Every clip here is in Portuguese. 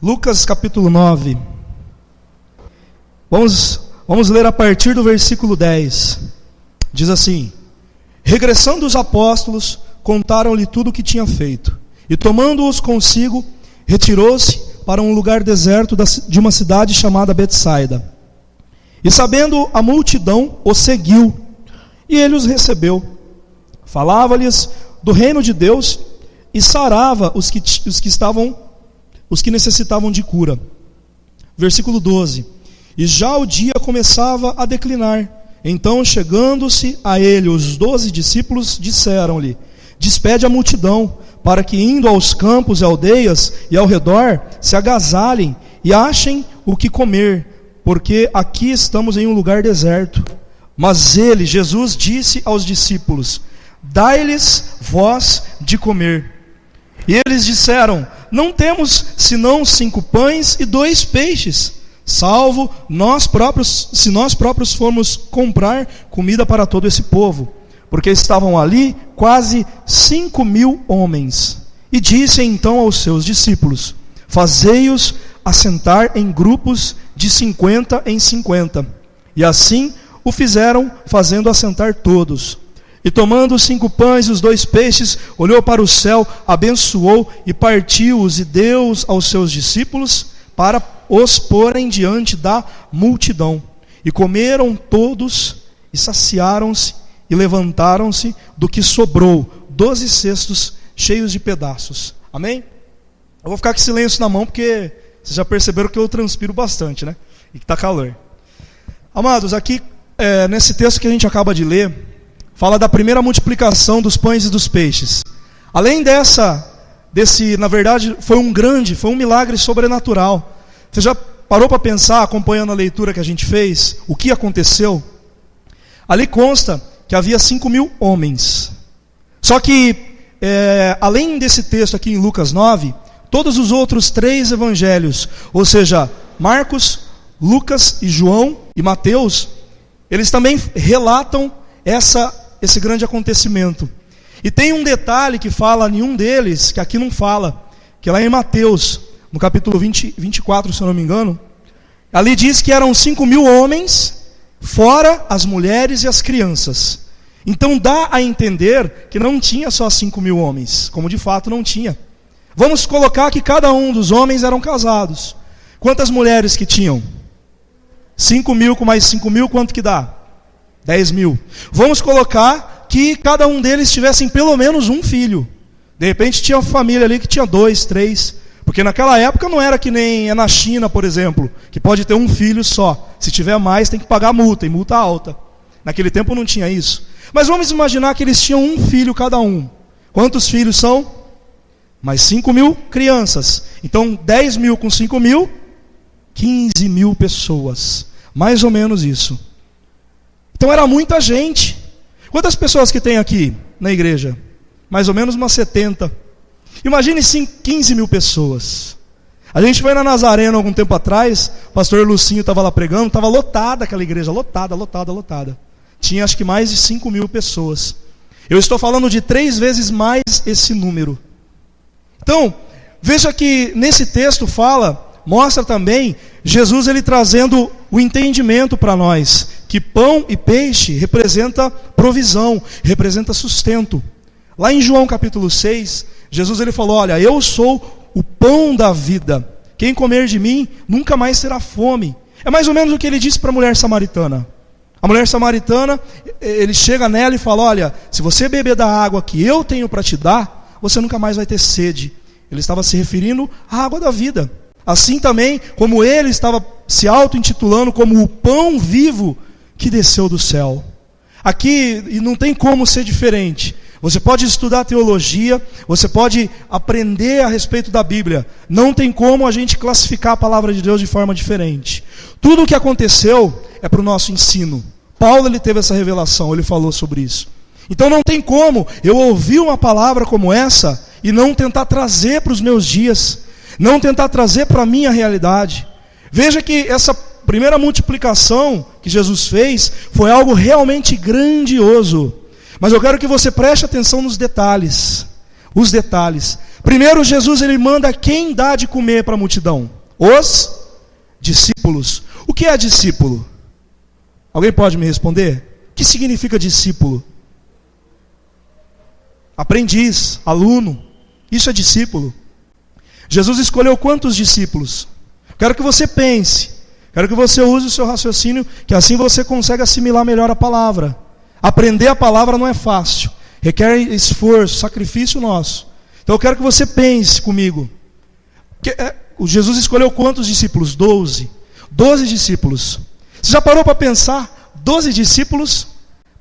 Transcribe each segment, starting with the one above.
Lucas capítulo 9. Vamos ler a partir do versículo 10. Diz assim: Regressando os apóstolos, contaram-lhe tudo o que tinha feito. E tomando-os consigo, retirou-se para um lugar deserto de uma cidade chamada Betsaida. E sabendo a multidão, os seguiu, e ele os recebeu. Falava-lhes do reino de Deus e sarava os que necessitavam de cura. Versículo 12. E já o dia começava a declinar. Então, chegando-se a ele os 12 discípulos, disseram-lhe: Despede a multidão, para que indo aos campos e aldeias e ao redor, se agasalhem e achem o que comer, porque aqui estamos em um lugar deserto. Mas ele, Jesus, disse aos discípulos: Dai-lhes vós de comer. E eles disseram: Não temos senão 5 pães e 2 peixes, salvo se nós próprios formos comprar comida para todo esse povo. Porque estavam ali quase 5.000 homens. E disse então aos seus discípulos: Fazei-os assentar em grupos de 50 em 50. E assim o fizeram, fazendo assentar todos. E tomando os 5 pães e os 2 peixes, olhou para o céu, abençoou e partiu-os e deu-os aos seus discípulos para os porem diante da multidão. E comeram todos e saciaram-se e levantaram-se do que sobrou 12 cestos cheios de pedaços. Amém? Eu vou ficar com silêncio na mão porque vocês já perceberam que eu transpiro bastante, né? E que está calor. Amados, aqui nesse texto que a gente acaba de ler, fala da primeira multiplicação dos pães e dos peixes. Além na verdade, foi um milagre sobrenatural. Você já parou para pensar, acompanhando a leitura que a gente fez, o que aconteceu? Ali consta que havia 5.000 homens. Só que, além desse texto aqui em Lucas 9, todos os outros 3 evangelhos, ou seja, Marcos, Lucas e João e Mateus, eles também relatam esse grande acontecimento. E tem um detalhe que fala em um deles, que aqui não fala, que é lá em Mateus, no capítulo 24, se eu não me engano. Ali diz que eram 5.000 homens, fora as mulheres e as crianças. Então dá a entender que não tinha só 5.000 homens, como de fato não tinha. Vamos colocar que cada um dos homens eram casados. Quantas mulheres que tinham? 5.000 com mais 5.000, quanto que dá? 10.000. Vamos colocar que cada um deles tivessem pelo menos um filho. De repente tinha uma família ali que tinha 2, 3. Porque naquela época não era que nem é na China, por exemplo, que pode ter um filho só. Se tiver mais, tem que pagar multa, e multa alta. Naquele tempo não tinha isso. Mas vamos imaginar que eles tinham um filho cada um. Quantos filhos são? Mais 5.000 crianças. Então 10.000 com 5.000, 15.000 pessoas. Mais ou menos isso. Então era muita gente. Quantas pessoas que tem aqui na igreja? Mais ou menos umas 70. Imagine 15.000 pessoas. A gente foi na Nazareno algum tempo atrás, o pastor Lucinho estava lá pregando, estava lotada aquela igreja, lotada. Tinha acho que mais de 5.000 pessoas. Eu estou falando de 3 vezes mais esse número. Então, veja que nesse texto mostra também Jesus ele trazendo o entendimento para nós, que pão e peixe representa provisão, representa sustento. Lá em João capítulo 6, Jesus ele falou: olha, eu sou o pão da vida, quem comer de mim nunca mais terá fome. É mais ou menos o que ele disse para a mulher samaritana. A mulher samaritana, ele chega nela e fala: olha, se você beber da água que eu tenho para te dar, você nunca mais vai ter sede. Ele estava se referindo à água da vida. Assim também, como ele estava se auto-intitulando como o pão vivo que desceu do céu. Aqui, e não tem como ser diferente. Você pode estudar teologia, você pode aprender a respeito da Bíblia. Não tem como a gente classificar a palavra de Deus de forma diferente. Tudo o que aconteceu é para o nosso ensino. Paulo ele teve essa revelação, ele falou sobre isso. Então não tem como eu ouvir uma palavra como essa e não tentar trazer para os meus dias, não tentar trazer para a minha realidade. Veja que essa primeira multiplicação que Jesus fez foi algo realmente grandioso. Mas eu quero que você preste atenção nos detalhes. Os detalhes. Primeiro, Jesus ele manda quem dá de comer para a multidão? Os discípulos. O que é discípulo? Alguém pode me responder? O que significa discípulo? Aprendiz, aluno. Isso é discípulo. Jesus escolheu quantos discípulos? Quero que você pense. Quero que você use o seu raciocínio, que assim você consegue assimilar melhor a palavra. Aprender a palavra não é fácil. Requer esforço, sacrifício nosso. Então eu quero que você pense comigo. Jesus escolheu quantos discípulos? 12. 12 discípulos. Você já parou para pensar? 12 discípulos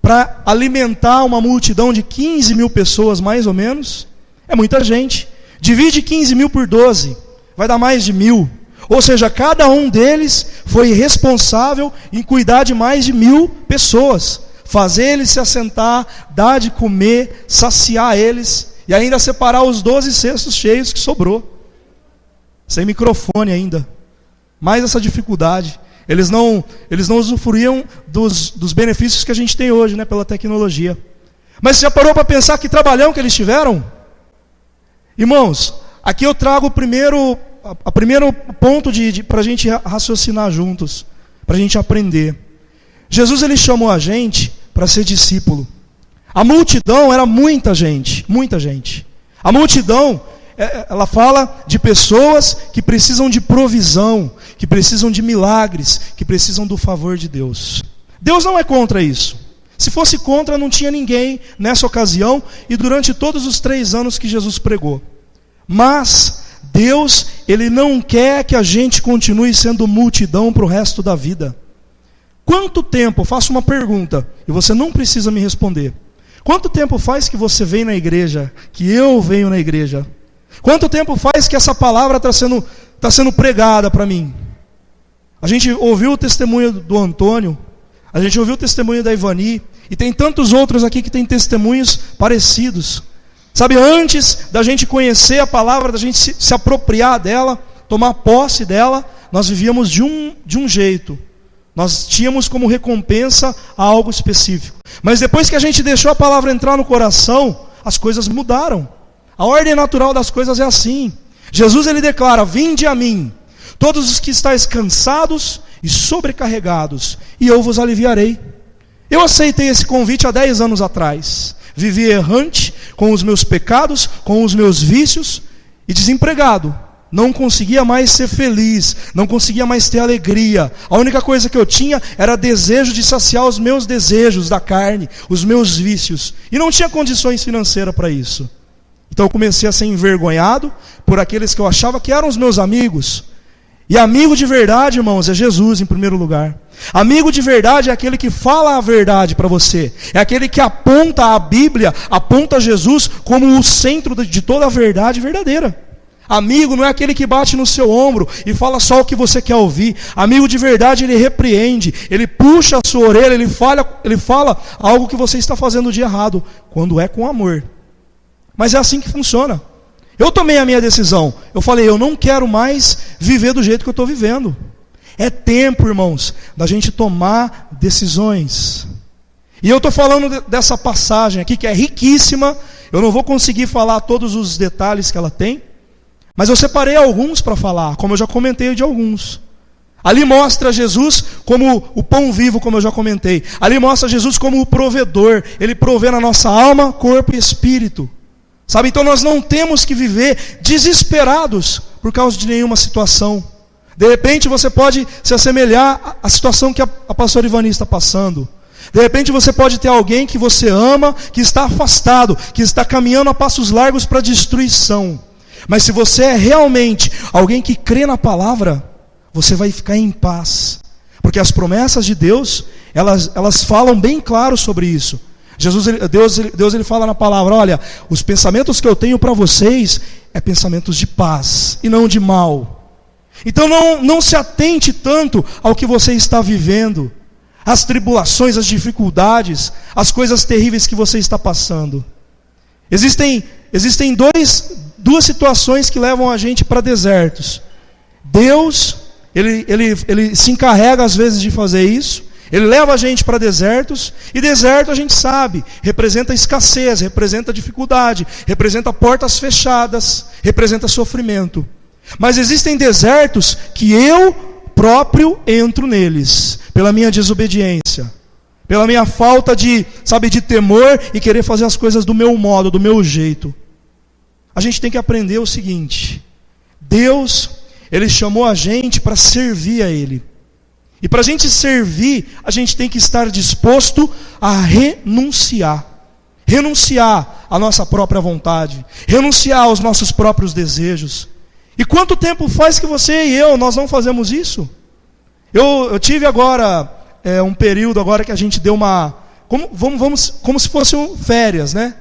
para alimentar uma multidão de 15 mil pessoas, mais ou menos? É muita gente. Divide 15 mil por 12. Vai dar mais de 1.000. Ou seja, cada um deles foi responsável em cuidar de mais de 1.000 pessoas. Fazer eles se assentar, dar de comer, saciar eles. E ainda separar os 12 cestos cheios que sobrou. Sem microfone ainda. Mais essa dificuldade. Eles não usufruíam dos benefícios que a gente tem hoje, né, pela tecnologia. Mas você já parou para pensar que trabalhão que eles tiveram? Irmãos, aqui eu trago o primeiro ponto para a gente raciocinar juntos, para a gente aprender. Jesus ele chamou a gente para ser discípulo. A multidão era muita gente, muita gente. A multidão, ela fala de pessoas que precisam de provisão, que precisam de milagres, que precisam do favor de Deus. Deus não é contra isso. Se fosse contra, não tinha ninguém nessa ocasião e durante todos os 3 anos que Jesus pregou. Mas Deus, Ele não quer que a gente continue sendo multidão para o resto da vida. Quanto tempo, eu faço uma pergunta, e você não precisa me responder. Quanto tempo faz que você vem na igreja, que eu venho na igreja? Quanto tempo faz que essa palavra está sendo pregada para mim? A gente ouviu o testemunho do Antônio, a gente ouviu o testemunho da Ivani, e tem tantos outros aqui que têm testemunhos parecidos. Sabe, antes da gente conhecer a palavra, da gente se apropriar dela, tomar posse dela, nós vivíamos de um jeito. Nós tínhamos como recompensa algo específico. Mas depois que a gente deixou a palavra entrar no coração, as coisas mudaram. A ordem natural das coisas é assim. Jesus ele declara: vinde a mim, todos os que estáis cansados e sobrecarregados, e eu vos aliviarei. Eu aceitei esse convite há 10 anos atrás. Vivi errante, com os meus pecados, com os meus vícios, e desempregado. Não conseguia mais ser feliz, não conseguia mais ter alegria. A única coisa que eu tinha era desejo de saciar os meus desejos da carne, os meus vícios. E não tinha condições financeiras para isso. Então eu comecei a ser envergonhado por aqueles que eu achava que eram os meus amigos. E amigo de verdade, irmãos, é Jesus em primeiro lugar. Amigo de verdade é aquele que fala a verdade para você. É aquele que aponta a Bíblia, aponta Jesus como o centro de toda a verdade verdadeira. Amigo não é aquele que bate no seu ombro e fala só o que você quer ouvir. Amigo de verdade, ele repreende, ele puxa a sua orelha, ele fala algo que você está fazendo de errado, quando é com amor. Mas é assim que funciona. Eu tomei a minha decisão. Eu falei, eu não quero mais viver do jeito que eu estou vivendo. É tempo, irmãos, da gente tomar decisões. E eu estou falando dessa passagem aqui, que é riquíssima. Eu não vou conseguir falar todos os detalhes que ela tem, mas eu separei alguns para falar, como eu já comentei de alguns. Ali mostra Jesus como o pão vivo, como eu já comentei. Ali mostra Jesus como o provedor. Ele provê na nossa alma, corpo e espírito. Sabe, então nós não temos que viver desesperados por causa de nenhuma situação. De repente você pode se assemelhar à situação que a pastora Ivani está passando. De repente você pode ter alguém que você ama, que está afastado, que está caminhando a passos largos para a destruição. Mas se você é realmente alguém que crê na palavra, você vai ficar em paz. Porque as promessas de Deus, elas falam bem claro sobre isso. Deus ele fala na palavra: olha, os pensamentos que eu tenho para vocês é pensamentos de paz e não de mal. Então não se atente tanto ao que você está vivendo, as tribulações, as dificuldades, as coisas terríveis que você está passando. Existem duas situações que levam a gente para desertos. Deus, ele se encarrega às vezes de fazer isso. Ele leva a gente para desertos, e deserto a gente sabe, representa escassez, representa dificuldade, representa portas fechadas, representa sofrimento. Mas existem desertos que eu próprio entro neles, pela minha desobediência, pela minha falta de temor e querer fazer as coisas do meu modo, do meu jeito. A gente tem que aprender o seguinte: Deus, Ele chamou a gente para servir a Ele. E para a gente servir, a gente tem que estar disposto a renunciar. Renunciar à nossa própria vontade, renunciar aos nossos próprios desejos. E quanto tempo faz que você e eu, nós não fazemos isso? Eu tive agora, um período agora que a gente deu uma... como se fossem férias, né?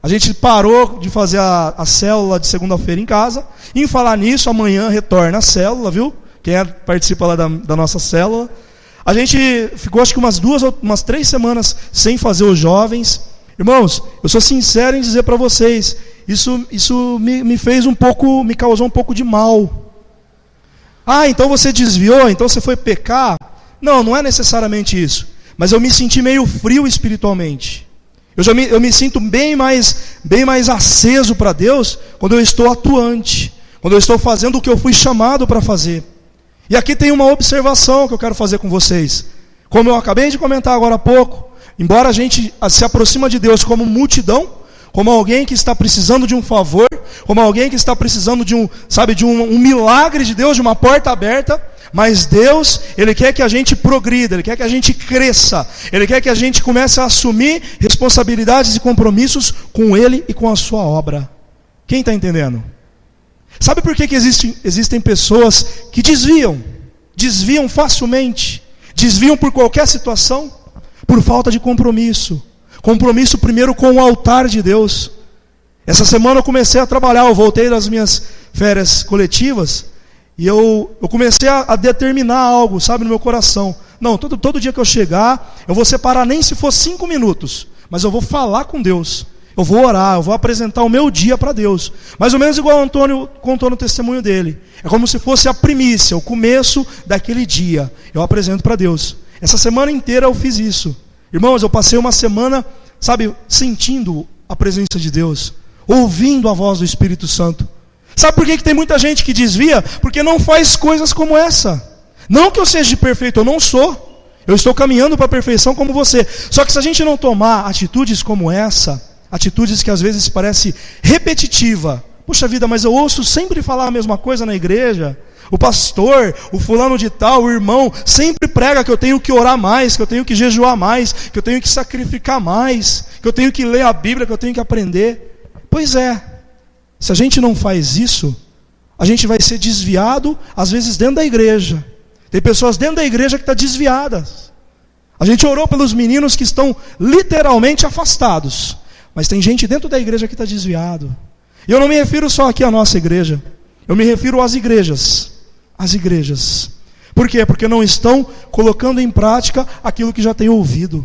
A gente parou de fazer a célula de segunda-feira em casa. Em falar nisso, amanhã retorna a célula, viu? Quem participa lá da nossa célula. A gente ficou acho que umas 3 semanas sem fazer os jovens. Irmãos, eu sou sincero em dizer para vocês, isso me fez me causou um pouco de mal. Ah, então você desviou, então você foi pecar? Não, não é necessariamente isso. Mas eu me senti meio frio espiritualmente. Eu me sinto bem mais aceso para Deus quando eu estou atuante, quando eu estou fazendo o que eu fui chamado para fazer. E aqui tem uma observação que eu quero fazer com vocês. Como eu acabei de comentar agora há pouco, embora a gente se aproxima de Deus como multidão, como alguém que está precisando de um favor, como alguém que está precisando de um milagre de Deus, de uma porta aberta, mas Deus, Ele quer que a gente progrida, Ele quer que a gente cresça, Ele quer que a gente comece a assumir responsabilidades e compromissos com Ele e com a sua obra. Quem está entendendo? Sabe por que existem pessoas que desviam facilmente, desviam por qualquer situação? Por falta de compromisso. Compromisso primeiro com o altar de Deus. Essa semana eu comecei a trabalhar, eu voltei das minhas férias coletivas, e eu comecei a determinar algo, no meu coração. Não, todo dia que eu chegar, eu vou separar, nem se for 5 minutos, mas eu vou falar com Deus. Eu vou orar, eu vou apresentar o meu dia para Deus. Mais ou menos igual o Antônio contou no testemunho dele. É como se fosse a primícia, o começo daquele dia. Eu apresento para Deus. Essa semana inteira eu fiz isso. Irmãos, eu passei uma semana, sentindo a presença de Deus, ouvindo a voz do Espírito Santo. Sabe por que tem muita gente que desvia? Porque não faz coisas como essa. Não que eu seja perfeito, eu não sou. Eu estou caminhando para a perfeição como você. Só que se a gente não tomar atitudes como essa, atitudes que às vezes parecem repetitiva. Puxa vida, mas eu ouço sempre falar a mesma coisa na igreja. O pastor, o fulano de tal, o irmão, sempre prega que eu tenho que orar mais, que eu tenho que jejuar mais, que eu tenho que sacrificar mais, que eu tenho que ler a Bíblia, que eu tenho que aprender. Pois é, se a gente não faz isso, a gente vai ser desviado, às vezes dentro da igreja. Tem pessoas dentro da igreja que estão desviadas. A gente orou pelos meninos que estão literalmente afastados. Mas tem gente dentro da igreja que está desviado. E eu não me refiro só aqui à nossa igreja. Eu me refiro às igrejas. Às igrejas. Por quê? Porque não estão colocando em prática aquilo que já têm ouvido.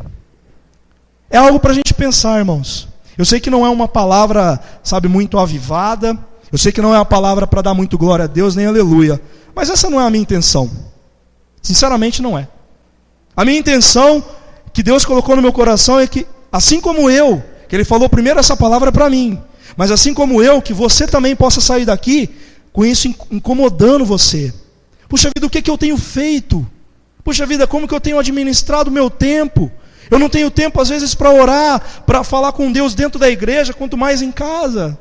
É algo para a gente pensar, irmãos. Eu sei que não é uma palavra, muito avivada. Eu sei que não é uma palavra para dar muito glória a Deus, nem aleluia. Mas essa não é a minha intenção. Sinceramente não é. A minha intenção, que Deus colocou no meu coração, é que, assim como eu, que Ele falou primeiro essa palavra para mim, mas assim como eu, que você também possa sair daqui com isso incomodando você. Puxa vida, o que eu tenho feito? Puxa vida, como que eu tenho administrado o meu tempo? Eu não tenho tempo às vezes para orar, para falar com Deus dentro da igreja, quanto mais em casa.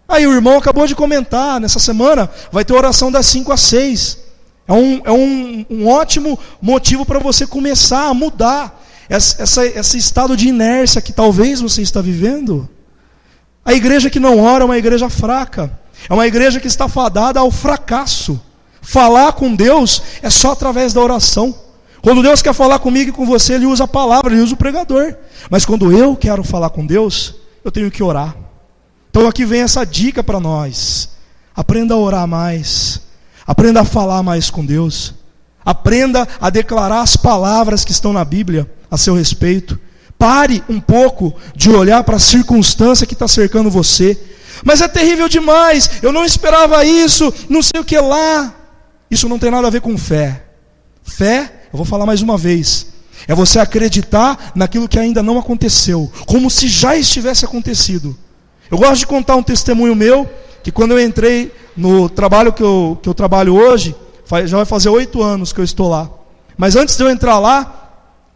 Aí o irmão acabou de comentar, nessa semana vai ter oração das 5 às 6. É um ótimo motivo para você começar a mudar esse estado de inércia que talvez você está vivendo. A igreja que não ora é uma igreja fraca. É uma igreja que está fadada ao fracasso. Falar com Deus é só através da oração. Quando Deus quer falar comigo e com você, Ele usa a palavra, Ele usa o pregador. Mas quando eu quero falar com Deus, eu tenho que orar. Então aqui vem essa dica para nós. Aprenda a orar mais. Aprenda a falar mais com Deus. Aprenda a declarar as palavras que estão na Bíblia a seu respeito. Pare um pouco de olhar para a circunstância que está cercando você. Mas é terrível demais, eu não esperava isso, não sei o que lá. Isso não tem nada a ver com fé. Fé, eu vou falar mais uma vez, É você acreditar naquilo que ainda não aconteceu, como se já estivesse acontecido. Eu gosto de contar um testemunho meu, que quando eu entrei no trabalho que eu trabalho hoje, já vai fazer 8 anos que eu estou lá. Mas antes de eu entrar lá,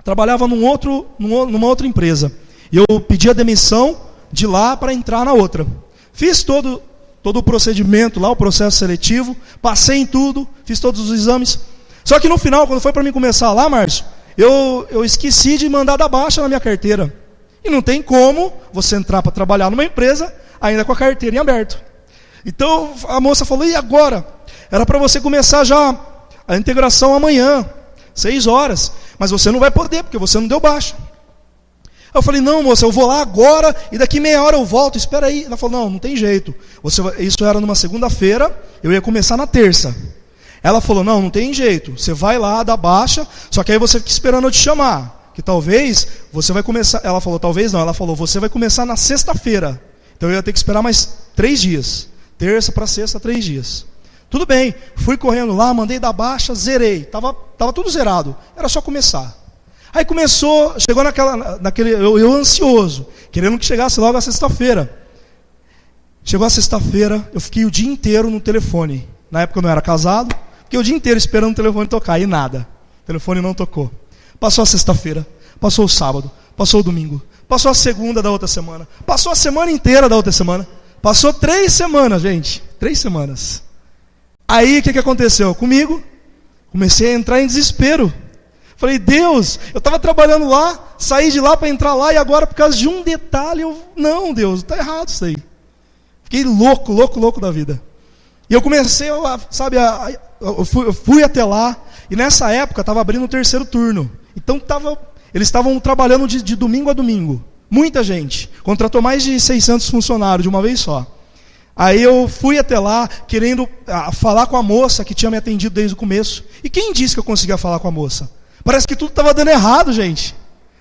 trabalhava numa outra empresa. E eu pedi a demissão de lá para entrar na outra. Fiz todo o procedimento lá, o processo seletivo, passei em tudo, fiz todos os exames. Só que no final, quando foi para mim começar lá, Márcio, eu esqueci de mandar dar baixa na minha carteira. E não tem como você entrar para trabalhar numa empresa ainda com a carteira em aberto. Então a moça falou, e agora? Era para você começar já a integração amanhã, 6 horas. Mas você não vai poder, porque você não deu baixa. Eu falei, não moça, eu vou lá agora e daqui meia hora eu volto, espera aí. Ela falou, não tem jeito. Isso era numa segunda-feira, eu ia começar na terça. Ela falou, não tem jeito, você vai lá, dá baixa, só que aí você fica esperando eu te chamar. Que talvez você vai começar, ela falou, talvez não, ela falou, você vai começar na sexta-feira. Então eu ia ter que esperar mais 3 dias. Terça para sexta, 3 dias. Tudo bem, fui correndo lá, mandei dar baixa, zerei. Tava tudo zerado, era só começar. Aí chegou naquele, eu ansioso, querendo que chegasse logo a sexta-feira. Chegou a sexta-feira, eu fiquei o dia inteiro no telefone. Na época eu não era casado, fiquei o dia inteiro esperando o telefone tocar, e nada. O telefone não tocou. Passou a sexta-feira, passou o sábado, passou o domingo, passou a segunda da outra semana, passou a semana inteira da outra semana. Passou 3 semanas, gente, 3 semanas. Aí o que aconteceu comigo? Comecei a entrar em desespero. Falei, Deus, eu estava trabalhando lá, saí de lá para entrar lá, e agora por causa de um detalhe, não, Deus, está errado isso aí. Fiquei louco da vida. E eu comecei, eu fui até lá, e nessa época estava abrindo o 3º turno. Então eles estavam trabalhando de domingo a domingo. Muita gente. Contratou mais de 600 funcionários de uma vez só. Aí eu fui até lá, querendo falar com a moça que tinha me atendido desde o começo. E quem disse que eu conseguia falar com a moça? Parece que tudo estava dando errado, gente.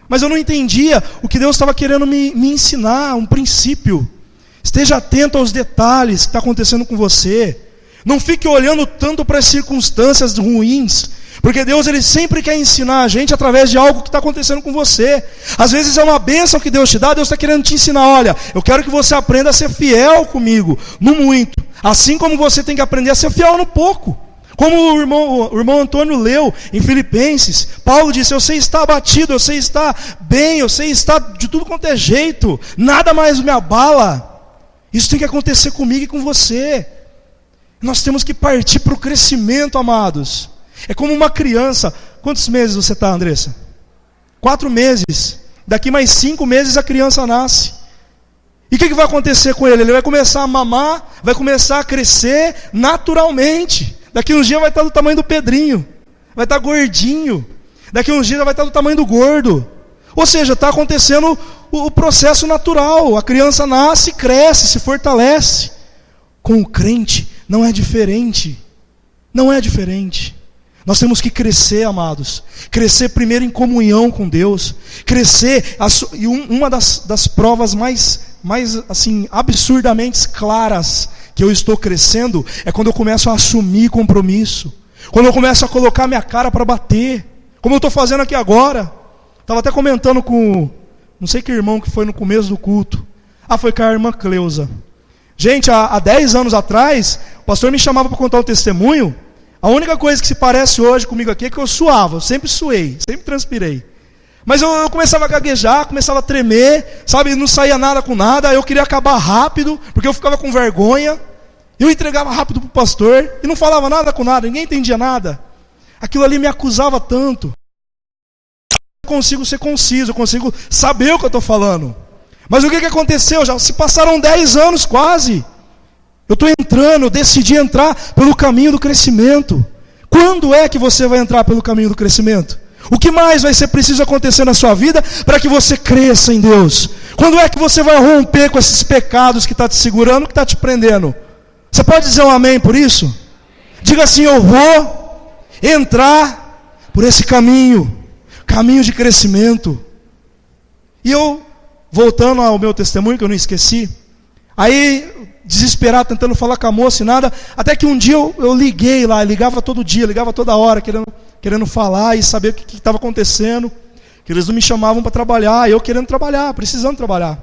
Mas eu não entendia o que Deus estava querendo me ensinar, um princípio. Esteja atento aos detalhes que está acontecendo com você. Não fique olhando tanto para as circunstâncias ruins. Porque Deus, Ele sempre quer ensinar a gente através de algo que está acontecendo com você. Às vezes é uma bênção que Deus te dá, Deus está querendo te ensinar, olha, eu quero que você aprenda a ser fiel comigo, no muito. Assim como você tem que aprender a ser fiel no pouco. Como o irmão Antônio leu em Filipenses, Paulo disse, eu sei estar abatido, eu sei estar bem, eu sei estar de tudo quanto é jeito, nada mais me abala. Isso tem que acontecer comigo e com você. Nós temos que partir para o crescimento, amados. É como uma criança. Quantos meses você está, Andressa? 4 meses. Daqui mais 5 meses a criança nasce. E o que vai acontecer com ele? Ele vai começar a mamar, vai começar a crescer naturalmente. Daqui uns dias vai estar do tamanho do Pedrinho, vai estar gordinho. Daqui uns dias vai estar do tamanho do gordo. Ou seja, está acontecendo o processo natural. A criança nasce, cresce, se fortalece. Com o crente não é diferente. Não é diferente. Nós temos que crescer, amados. Crescer primeiro em comunhão com Deus. Crescer, e uma das provas mais assim, absurdamente claras que eu estou crescendo é quando eu começo a assumir compromisso. Quando eu começo a colocar minha cara para bater. Como eu estou fazendo aqui agora. Estava até comentando com, não sei que irmão que foi no começo do culto. Foi com a irmã Cleusa. Gente, há 10 anos atrás, o pastor me chamava para contar um testemunho. A única coisa que se parece hoje comigo aqui é que eu suava. Eu sempre suei, sempre transpirei. Mas eu começava a gaguejar, começava a tremer, sabe, não saía nada com nada. Eu queria acabar rápido, porque eu ficava com vergonha. Eu entregava rápido para o pastor e não falava nada com nada, ninguém entendia nada. Aquilo ali me acusava tanto. Eu consigo ser conciso, eu consigo saber o que eu estou falando. Mas o que aconteceu? Já se passaram 10 anos quase. Eu estou entrando, eu decidi entrar pelo caminho do crescimento. Quando é que você vai entrar pelo caminho do crescimento? O que mais vai ser preciso acontecer na sua vida para que você cresça em Deus? Quando é que você vai romper com esses pecados que está te segurando, que está te prendendo? Você pode dizer um amém por isso? Diga assim, eu vou entrar por esse caminho de crescimento. E eu, voltando ao meu testemunho, que eu não esqueci, aí, desesperado, tentando falar com a moça e nada, até que um dia eu liguei lá, ligava todo dia, ligava toda hora, querendo falar e saber o que estava acontecendo. que eles não me chamavam para trabalhar, eu querendo trabalhar, precisando trabalhar.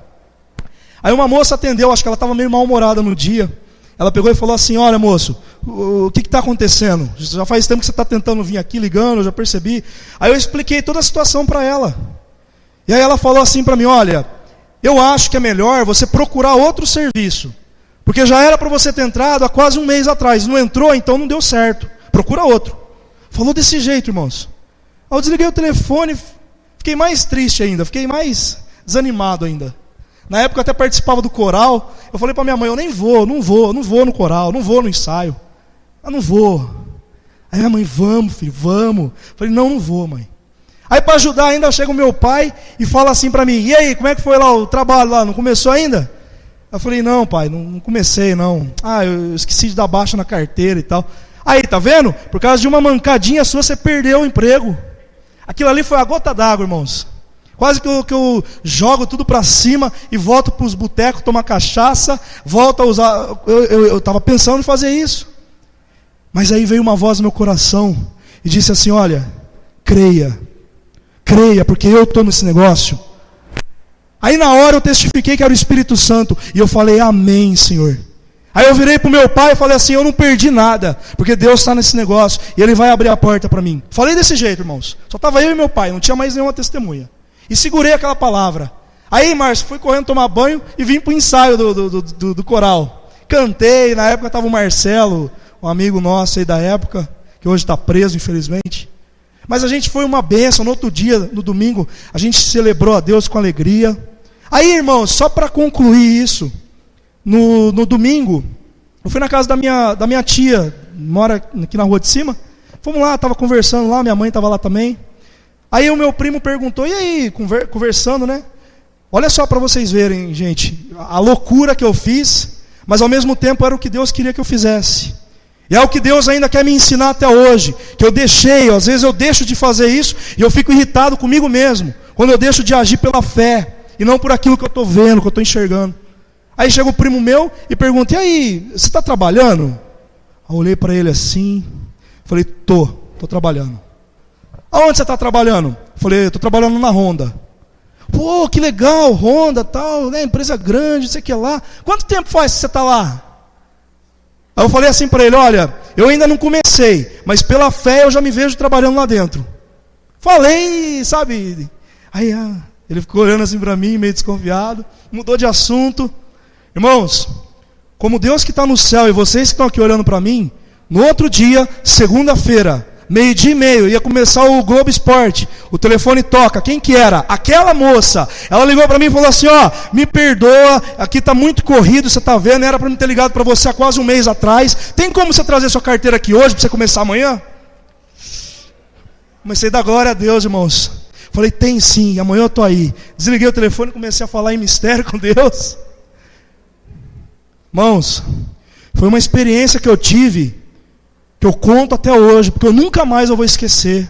Aí uma moça atendeu, acho que ela estava meio mal-humorada no dia. Ela pegou e falou assim: olha, moço, o que está acontecendo? Já faz tempo que você está tentando vir aqui, ligando, eu já percebi. Aí eu expliquei toda a situação para ela. E aí ela falou assim para mim: olha, eu acho que é melhor você procurar outro serviço, porque já era para você ter entrado há quase um mês atrás. Não entrou, então não deu certo. Procura outro. Falou desse jeito, irmãos. Aí eu desliguei o telefone, fiquei mais triste ainda, fiquei mais desanimado ainda. Na época eu até participava do coral. Eu falei para minha mãe: eu nem vou, não vou no coral, não vou no ensaio. Eu não vou. Aí minha mãe: vamos, filho, vamos. Eu falei: não vou, mãe. Aí para ajudar ainda chega o meu pai e fala assim para mim: e aí, como é que foi lá o trabalho lá? Não começou ainda? Eu falei: não, pai, não comecei não. Eu esqueci de dar baixa na carteira e tal. Aí, tá vendo? Por causa de uma mancadinha sua, você perdeu o emprego. Aquilo ali foi a gota d'água, irmãos. Quase que eu jogo tudo para cima e volto para os botecos, tomar cachaça, volto a usar. Eu estava pensando em fazer isso. Mas aí veio uma voz no meu coração e disse assim: olha, creia, porque eu estou nesse negócio. Aí na hora eu testifiquei que era o Espírito Santo, e eu falei: amém, Senhor. Aí eu virei para o meu pai e falei assim: eu não perdi nada, porque Deus está nesse negócio, e Ele vai abrir a porta para mim. Falei desse jeito, irmãos. Só estava eu e meu pai, não tinha mais nenhuma testemunha. E segurei aquela palavra. Aí, Márcio, fui correndo tomar banho e vim para o ensaio do coral. Cantei, na época estava o Marcelo, um amigo nosso aí da época, que hoje está preso, infelizmente. Mas a gente foi uma bênção. No outro dia, no domingo, a gente celebrou a Deus com alegria. Aí, irmãos, só para concluir isso, no domingo, eu fui na casa da minha tia, mora aqui na rua de cima. Fomos lá, estava conversando lá, minha mãe estava lá também. Aí o meu primo perguntou: e aí, conversando, né? Olha só para vocês verem, gente, a loucura que eu fiz, mas ao mesmo tempo era o que Deus queria que eu fizesse. E é o que Deus ainda quer me ensinar até hoje, que eu deixei, às vezes eu deixo de fazer isso, e eu fico irritado comigo mesmo, quando eu deixo de agir pela fé, e não por aquilo que eu estou vendo, que eu estou enxergando. Aí chega o primo meu e pergunta: e aí, você está trabalhando? Eu olhei para ele assim, falei: tô trabalhando. Aonde você está trabalhando? Falei: estou trabalhando na Honda. Pô, que legal, Honda, tal, né, empresa grande, não sei o que lá. Quanto tempo faz que você está lá? Aí eu falei assim para ele: olha, eu ainda não comecei, mas pela fé eu já me vejo trabalhando lá dentro. Falei, sabe? Aí ele ficou olhando assim para mim, meio desconfiado, mudou de assunto. Irmãos, como Deus que está no céu e vocês que estão aqui olhando para mim, no outro dia, segunda-feira, 12:30, ia começar o Globo Esporte. O telefone toca. Quem que era? Aquela moça. Ela ligou para mim e falou assim: ó, me perdoa, aqui está muito corrido, você está vendo, era para me ter ligado para você há quase um mês atrás. Tem como você trazer sua carteira aqui hoje para você começar amanhã? Comecei a dar glória a Deus, irmãos. Falei: tem sim, amanhã eu estou aí. Desliguei o telefone e comecei a falar em mistério com Deus. Irmãos, foi uma experiência que eu tive, que eu conto até hoje, porque eu nunca mais vou esquecer.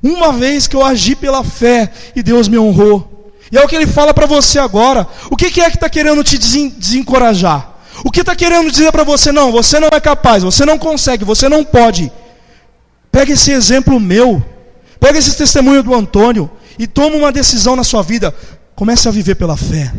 Uma vez que eu agi pela fé e Deus me honrou. E é o que Ele fala para você agora. O que é que está querendo te desencorajar? O que está querendo dizer para você: não, você não é capaz, você não consegue, você não pode. Pega esse exemplo meu, pega esse testemunho do Antônio e toma uma decisão na sua vida. Comece a viver pela fé.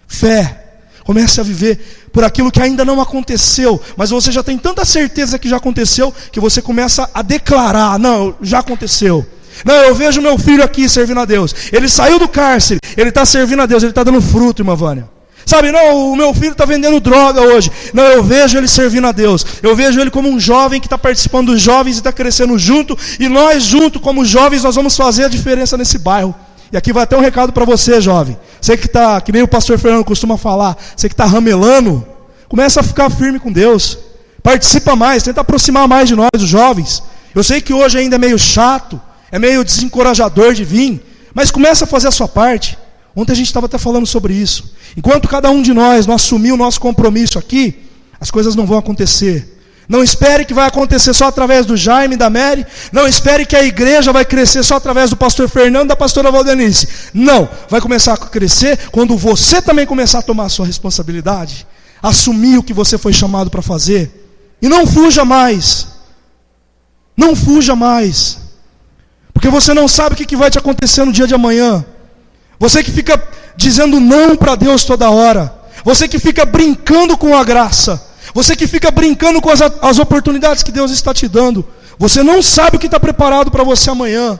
Fé. Comece a viver por aquilo que ainda não aconteceu, mas você já tem tanta certeza que já aconteceu, que você começa a declarar: não, já aconteceu. Não, eu vejo meu filho aqui servindo a Deus. Ele saiu do cárcere, ele está servindo a Deus, ele está dando fruto, irmã Vânia. Sabe, não, o meu filho está vendendo droga hoje. Não, eu vejo ele servindo a Deus. Eu vejo ele como um jovem que está participando dos jovens e está crescendo junto. E nós junto, como jovens, nós vamos fazer a diferença nesse bairro. E aqui vai até um recado para você, jovem. Você que está, que nem o pastor Fernando costuma falar, você que está ramelando, começa a ficar firme com Deus. Participa mais, tenta aproximar mais de nós, os jovens. Eu sei que hoje ainda é meio chato, é meio desencorajador de vir, mas começa a fazer a sua parte. Ontem a gente estava até falando sobre isso. Enquanto cada um de nós não assumir o nosso compromisso aqui, as coisas não vão acontecer. Não espere que vai acontecer só através do Jaime e da Mary. Não espere que a igreja vai crescer só através do pastor Fernando e da pastora Valdenice. Não, vai começar a crescer quando você também começar a tomar a sua responsabilidade, assumir o que você foi chamado para fazer. E não fuja mais. Não fuja mais. Porque você não sabe o que vai te acontecer no dia de amanhã. Você que fica dizendo não para Deus toda hora. Você que fica brincando com a graça. Você que fica brincando com as oportunidades que Deus está te dando. Você não sabe o que está preparado para você amanhã.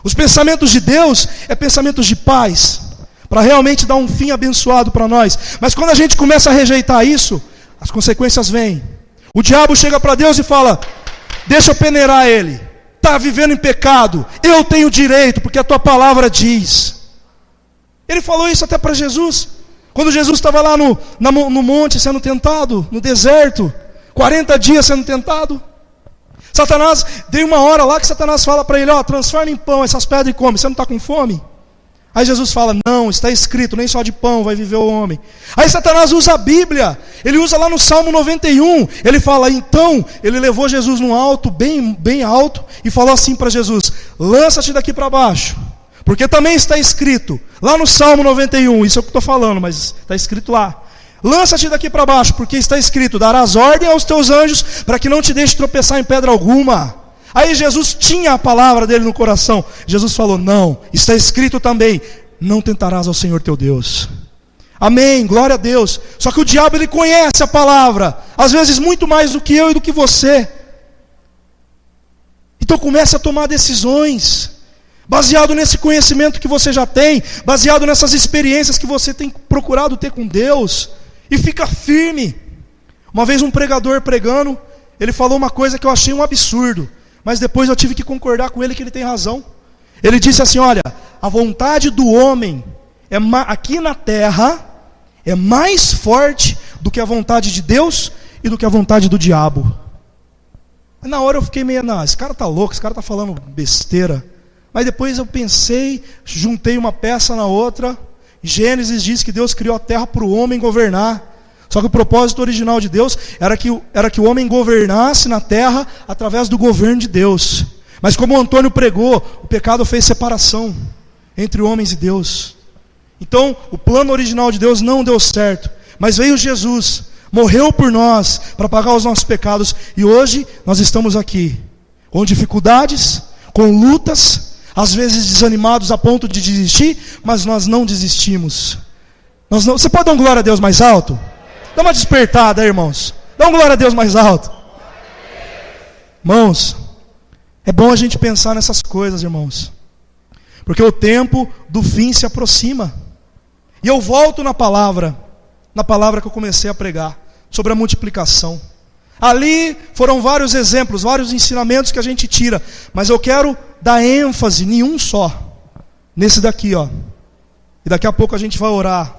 Os pensamentos de Deus é pensamentos de paz, para realmente dar um fim abençoado para nós. Mas quando a gente começa a rejeitar isso, as consequências vêm. O diabo chega para Deus e fala: deixa eu peneirar ele. Está vivendo em pecado. Eu tenho direito, porque a tua palavra diz. Ele falou isso até para Jesus. Quando Jesus estava lá no monte sendo tentado, no deserto, 40 dias sendo tentado. Satanás, tem uma hora lá que Satanás fala para ele: ó, transforma em pão essas pedras e come. Você não está com fome? Aí Jesus fala: não, está escrito, nem só de pão vai viver o homem. Aí Satanás usa a Bíblia. Ele usa lá no Salmo 91. Ele fala, então, ele levou Jesus num alto, bem alto, e falou assim para Jesus: lança-te daqui para baixo. Porque também está escrito, lá no Salmo 91, isso é o que eu estou falando, mas está escrito lá. Lança-te daqui para baixo, porque está escrito: darás ordem aos teus anjos, para que não te deixe tropeçar em pedra alguma. Aí Jesus tinha a palavra dele no coração. Jesus falou: não, está escrito também: não tentarás ao Senhor teu Deus. Amém, glória a Deus. Só que o diabo, ele conhece a palavra, às vezes muito mais do que eu e do que você. Então comece a tomar decisões, baseado nesse conhecimento que você já tem, baseado nessas experiências que você tem procurado ter com Deus, e fica firme. Uma vez um pregador pregando, ele falou uma coisa que eu achei um absurdo, mas depois eu tive que concordar com ele que ele tem razão. Ele disse assim: olha, a vontade do homem aqui na terra é mais forte do que a vontade de Deus e do que a vontade do diabo. Na hora eu fiquei meio, não, esse cara está louco, esse cara está falando besteira. Mas depois eu pensei, juntei uma peça na outra. Gênesis diz que Deus criou a terra para o homem governar. Só que o propósito original de Deus era que o homem governasse na terra através do governo de Deus. Mas como o Antônio pregou, o pecado fez separação entre homens e Deus. Então o plano original de Deus não deu certo. Mas veio Jesus, morreu por nós para pagar os nossos pecados. E hoje nós estamos aqui, com dificuldades, com lutas, às vezes desanimados a ponto de desistir, mas nós não desistimos. Você pode dar um glória a Deus mais alto? Dá uma despertada aí, irmãos. Dá um glória a Deus mais alto. Irmãos, é bom a gente pensar nessas coisas, irmãos, porque o tempo do fim se aproxima. E eu volto na palavra que eu comecei a pregar, sobre a multiplicação. Ali foram vários exemplos, vários ensinamentos que a gente tira, mas eu quero dar ênfase em um só, nesse daqui, ó. E daqui a pouco a gente vai orar.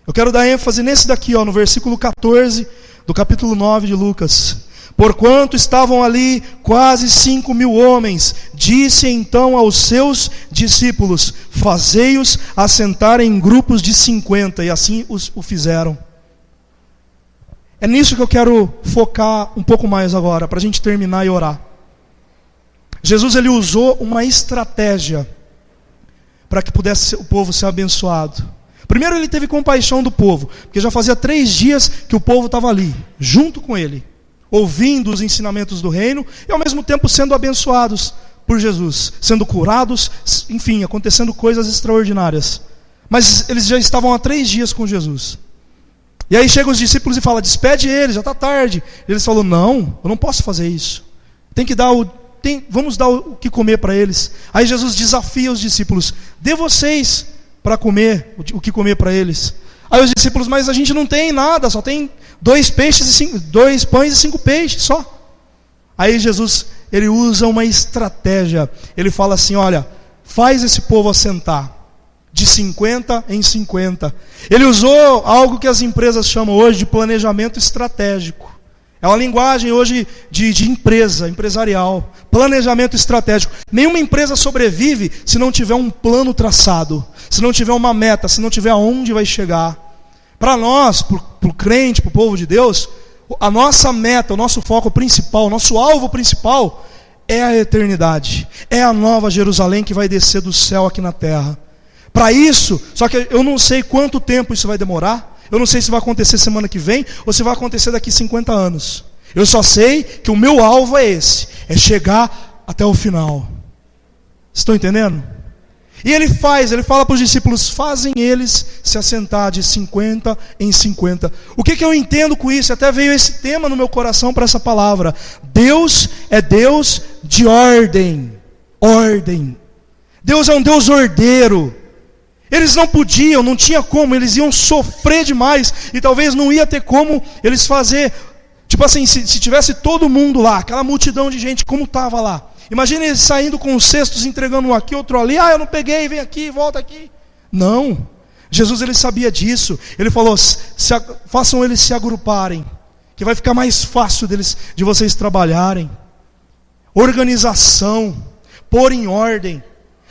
Eu quero dar ênfase nesse daqui, ó, no versículo 14 do capítulo 9 de Lucas. Porquanto estavam ali quase 5.000 homens, disse então aos seus discípulos: fazei-os assentar em grupos de 50, e assim o fizeram. É nisso que eu quero focar um pouco mais agora, para a gente terminar e orar. Jesus, ele usou uma estratégia para que pudesse o povo ser abençoado. Primeiro, ele teve compaixão do povo, porque já fazia 3 dias que o povo estava ali, junto com ele, ouvindo os ensinamentos do reino, e ao mesmo tempo sendo abençoados por Jesus, sendo curados, enfim, acontecendo coisas extraordinárias. Mas eles já estavam há 3 dias com Jesus. E aí chegam os discípulos e falam: despede eles, já está tarde. E eles falam: não, eu não posso fazer isso. Vamos dar o que comer para eles. Aí Jesus desafia os discípulos: dê vocês para comer, o que comer para eles. Aí os discípulos: mas a gente não tem nada, só tem 2 pães e 5 peixes só. Aí Jesus, ele usa uma estratégia. Ele fala assim: olha, faz esse povo assentar de 50 em 50. Ele usou algo que as empresas chamam hoje de planejamento estratégico. É uma linguagem hoje de empresarial. Planejamento estratégico. Nenhuma empresa sobrevive se não tiver um plano traçado, se não tiver uma meta, se não tiver aonde vai chegar. Para nós, para o crente, para o povo de Deus, a nossa meta, o nosso foco principal, o nosso alvo principal é a eternidade. É a nova Jerusalém que vai descer do céu aqui na terra. Para isso, só que eu não sei quanto tempo isso vai demorar. Eu não sei se vai acontecer semana que vem ou se vai acontecer daqui 50 anos. Eu só sei que o meu alvo é esse, é chegar até o final. Estão entendendo? E ele fala para os discípulos, fazem eles se assentar de 50 em 50. O que eu entendo com isso? Até veio esse tema no meu coração para essa palavra. Deus é Deus de ordem. Ordem. Deus é um Deus ordeiro. Eles não podiam, não tinha como, eles iam sofrer demais. E talvez não ia ter como eles fazer. Tipo assim, se tivesse todo mundo lá, aquela multidão de gente como estava lá. Imagina eles saindo com os cestos, entregando um aqui, outro ali. Eu não peguei, vem aqui, volta aqui. Não. Jesus, ele sabia disso. Ele falou, façam eles se agruparem, que vai ficar mais fácil de vocês trabalharem. Organização, pôr em ordem.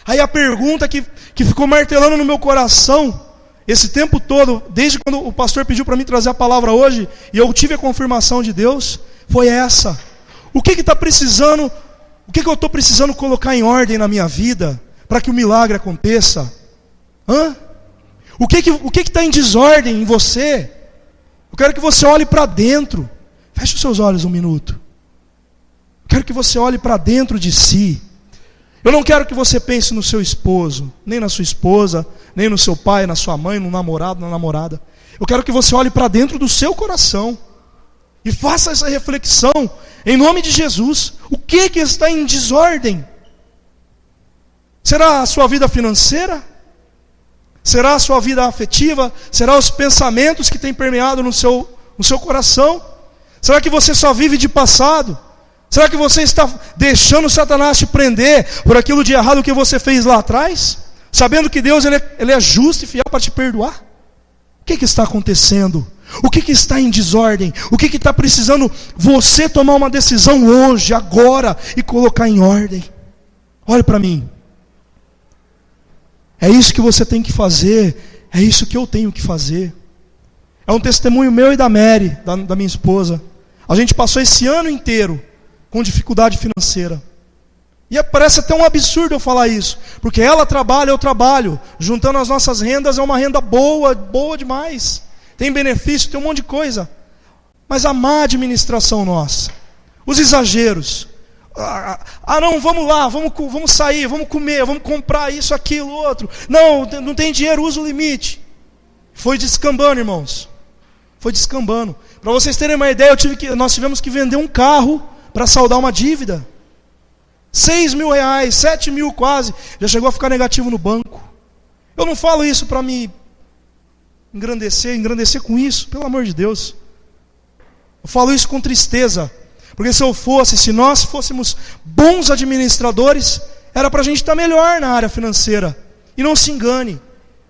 Aí a pergunta que ficou martelando no meu coração, esse tempo todo, desde quando o pastor pediu para mim trazer a palavra hoje, e eu tive a confirmação de Deus, foi essa. O que está precisando... O que eu estou precisando colocar em ordem na minha vida para que o milagre aconteça? O que está em desordem em você? Eu quero que você olhe para dentro. Feche os seus olhos um minuto. Eu quero que você olhe para dentro de si. Eu não quero que você pense no seu esposo, nem na sua esposa, nem no seu pai, na sua mãe, no namorado, na namorada. Eu quero que você olhe para dentro do seu coração e faça essa reflexão em nome de Jesus. O que está em desordem? Será a sua vida financeira? Será a sua vida afetiva? Será os pensamentos que têm permeado no seu coração? Será que você só vive de passado? Será que você está deixando Satanás te prender por aquilo de errado que você fez lá atrás? Sabendo que Deus ele é justo e fiel para te perdoar? O que está acontecendo? O que está em desordem? O que está precisando você tomar uma decisão hoje, agora, e colocar em ordem? Olhe para mim. É isso que você tem que fazer. É isso que eu tenho que fazer. É um testemunho meu e da Mary, da minha esposa. A gente passou esse ano inteiro com dificuldade financeira. E parece até um absurdo eu falar isso, porque ela trabalha, eu trabalho. Juntando as nossas rendas é uma renda boa demais. Tem benefício, tem um monte de coisa. Mas a má administração nossa, os exageros. Não, vamos lá, vamos sair, vamos comer, vamos comprar isso, aquilo, outro. Não tem dinheiro, usa o limite. Foi descambando, irmãos. Foi descambando. Para vocês terem uma ideia, nós tivemos que vender um carro para saldar uma dívida. 6 mil reais, 7 mil quase. Já chegou a ficar negativo no banco. Eu não falo isso para me engrandecer com isso, pelo amor de Deus. Eu falo isso com tristeza, porque se nós fôssemos bons administradores, era para a gente estar melhor na área financeira. E não se engane,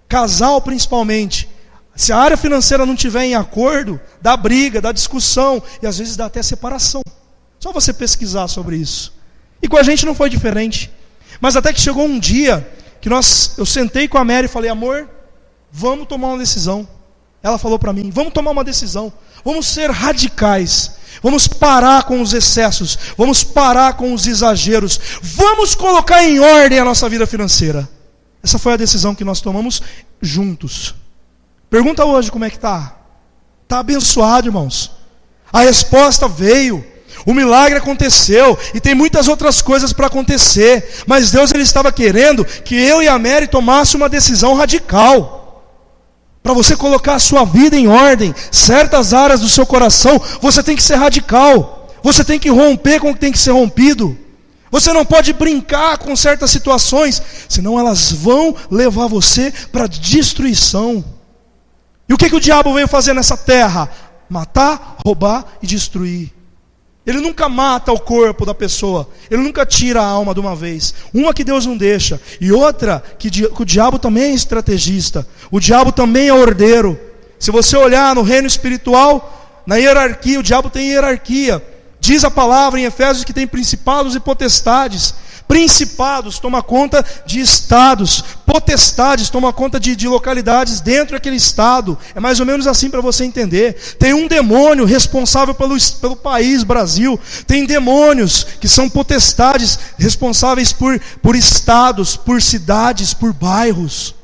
casal principalmente, se a área financeira não estiver em acordo, dá briga, dá discussão, e às vezes dá até separação. Só você pesquisar sobre isso. E com a gente não foi diferente. Mas até que chegou um dia, que eu sentei com a Mary e falei, amor, vamos tomar uma decisão. Ela falou para mim, vamos tomar uma decisão. Vamos ser radicais. Vamos parar com os excessos. Vamos parar com os exageros. Vamos colocar em ordem a nossa vida financeira. Essa foi a decisão que nós tomamos juntos. Pergunta hoje como é que está. Está abençoado, irmãos. A resposta veio. O milagre aconteceu. E tem muitas outras coisas para acontecer. Mas Deus ele estava querendo que eu e a Mary tomássemos uma decisão radical. Para você colocar a sua vida em ordem, certas áreas do seu coração, você tem que ser radical. Você tem que romper com o que tem que ser rompido. Você não pode brincar com certas situações, senão elas vão levar você para destruição. E o que o diabo veio fazer nessa terra? Matar, roubar e destruir. Ele nunca mata o corpo da pessoa. Ele nunca tira a alma de uma vez. Uma que Deus não deixa. E outra que o diabo também é estrategista. O diabo também é ordeiro. Se você olhar no reino espiritual, na hierarquia, o diabo tem hierarquia. Diz a palavra em Efésios que tem principados e potestades. Principados toma conta de estados. Potestades toma conta de localidades dentro daquele estado. É mais ou menos assim para você entender. Tem um demônio responsável pelo país Brasil. Tem demônios que são potestades responsáveis por estados, por cidades, por bairros.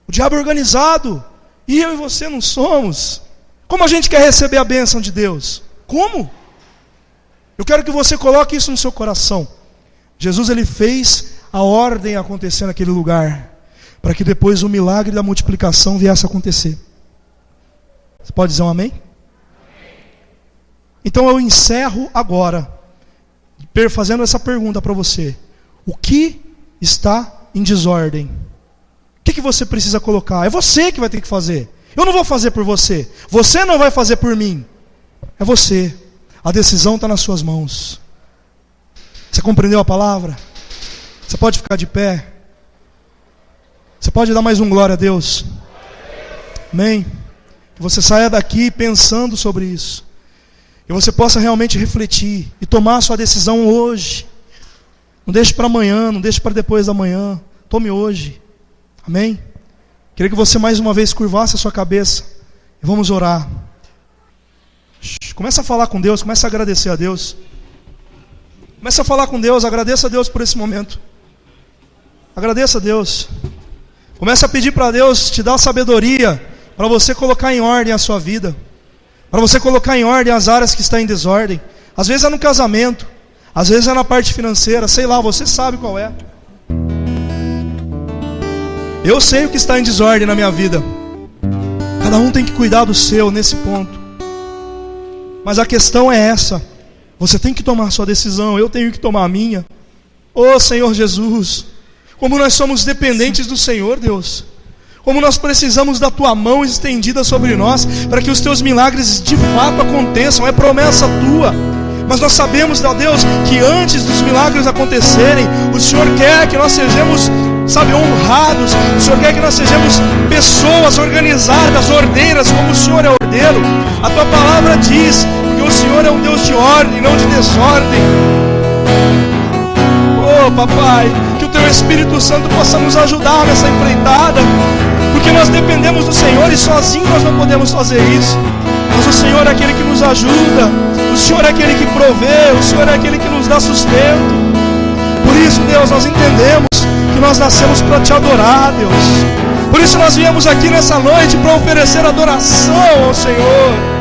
O diabo é organizado. E eu e você não somos. Como a gente quer receber a bênção de Deus? Como? Eu quero que você coloque isso no seu coração. Jesus ele fez a ordem acontecer naquele lugar, para que depois o milagre da multiplicação viesse a acontecer. Você pode dizer um amém? Então eu encerro agora, fazendo essa pergunta para você: o que está em desordem? O que você precisa colocar? É você que vai ter que fazer. Eu não vou fazer por você. Você não vai fazer por mim. É você. A decisão está nas suas mãos. Você compreendeu a palavra? Você pode ficar de pé. Você pode dar mais um glória a Deus. Amém? Que você saia daqui pensando sobre isso. Que você possa realmente refletir e tomar a sua decisão hoje. Não deixe para amanhã, não deixe para depois da manhã. Tome hoje. Amém? Queria que você mais uma vez curvasse a sua cabeça e vamos orar. Começa a falar com Deus, começa a agradecer a Deus. Começa a falar com Deus, agradeça a Deus por esse momento. Agradeça a Deus. Começa a pedir para Deus te dar sabedoria para você colocar em ordem a sua vida, para você colocar em ordem as áreas que estão em desordem. Às vezes é no casamento, às vezes é na parte financeira, sei lá, você sabe qual é. Eu sei o que está em desordem na minha vida. Cada um tem que cuidar do seu nesse ponto. Mas a questão é essa: você tem que tomar a sua decisão, eu tenho que tomar a minha. Ô Senhor Jesus, como nós somos dependentes do Senhor, Deus. Como nós precisamos da Tua mão estendida sobre nós, para que os Teus milagres de fato aconteçam. É promessa Tua. Mas nós sabemos, ó Deus, que antes dos milagres acontecerem, o Senhor quer que nós sejamos, honrados. O Senhor quer que nós sejamos pessoas organizadas, ordeiras, como o Senhor é ordeiro. A Tua palavra diz que o Senhor é um Deus de ordem, não de desordem. Oh, Papai, que o Teu Espírito Santo possa nos ajudar nessa empreitada, porque nós dependemos do Senhor e sozinhos nós não podemos fazer isso. Mas o Senhor é aquele que nos ajuda, o Senhor é aquele que provê, o Senhor é aquele que nos dá sustento. Por isso, Deus, nós entendemos que nós nascemos para Te adorar, Deus. Por isso nós viemos aqui nessa noite para oferecer adoração ao Senhor.